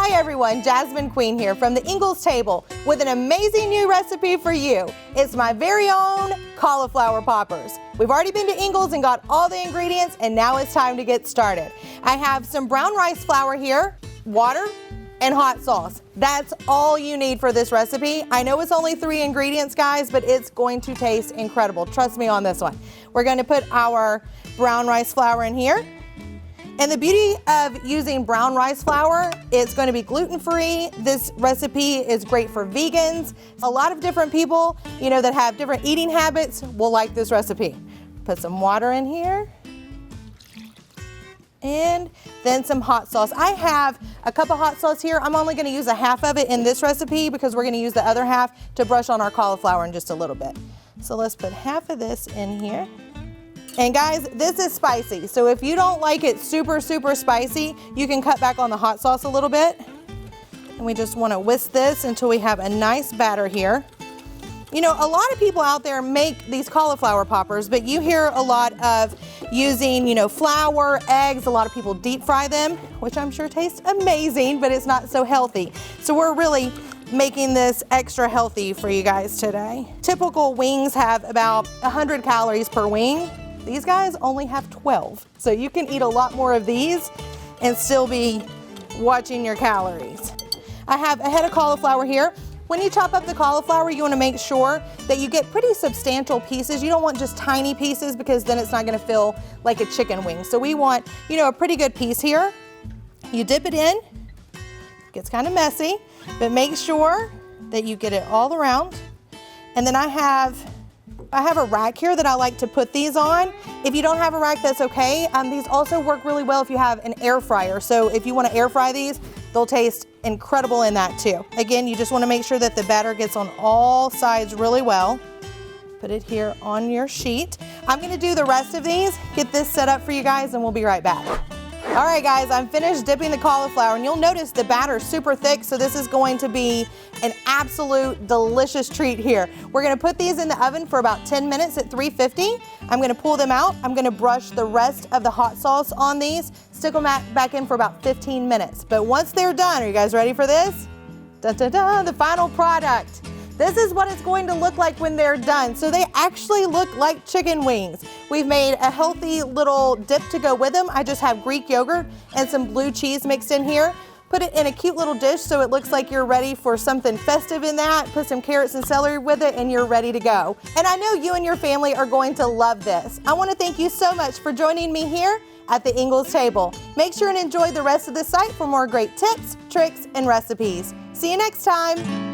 Hi everyone, Jasmin Queen here from the Ingles table with an amazing new recipe for you. It's my very own cauliflower poppers. We've already been to Ingles and got all the ingredients, and now it's time to get started. I have some brown rice flour here, water, and hot sauce. That's all you need for this recipe. I know it's only 3 ingredients, guys, but it's going to taste incredible. Trust me on this one. We're going to put our brown rice flour in here. And the beauty of using brown rice flour, it's going to be gluten-free. This recipe is great for vegans. A lot of different people, that have different eating habits will like this recipe. Put some water in here. And then some hot sauce. I have a cup of hot sauce here. I'm only going to use a half of it in this recipe because we're going to use the other half to brush on our cauliflower in just a little bit. So let's put half of this in here. And guys, this is spicy, so if you don't like it super, super spicy, you can cut back on the hot sauce a little bit. And we just want to whisk this until we have a nice batter here. A lot of people out there make these cauliflower poppers, but you hear a lot of using, flour, eggs. A lot of people deep fry them, which I'm sure tastes amazing, but it's not so healthy. So we're really making this extra healthy for you guys today. Typical wings have about 100 calories per wing. These guys only have 12, so you can eat a lot more of these and still be watching your calories. I have a head of cauliflower here. When you chop up the cauliflower, you want to make sure that you get pretty substantial pieces. You don't want just tiny pieces because then it's not going to feel like a chicken wing. So we want, a pretty good piece here. You dip it in. It gets kind of messy, but make sure that you get it all around. And then I have a rack here that I like to put these on. If you don't have a rack, that's okay. These also work really well if you have an air fryer. So if you want to air fry these, they'll taste incredible in that too. Again, you just want to make sure that the batter gets on all sides really well. Put it here on your sheet. I'm going to do the rest of these, get this set up for you guys, and we'll be right back. All right, guys, I'm finished dipping the cauliflower, and you'll notice the batter is super thick, so this is going to be an absolute delicious treat here. We're going to put these in the oven for about 10 minutes at 350. I'm going to pull them out. I'm going to brush the rest of the hot sauce on these, stick them back in for about 15 minutes. But once they're done, are you guys ready for this? The final product. This is what it's going to look like when they're done. So they actually look like chicken wings. We've made a healthy little dip to go with them. I just have Greek yogurt and some blue cheese mixed in here. Put it in a cute little dish so it looks like you're ready for something festive in that. Put some carrots and celery with it and you're ready to go. And I know you and your family are going to love this. I want to thank you so much for joining me here at the Ingles table. Make sure and enjoy the rest of the site for more great tips, tricks, and recipes. See you next time.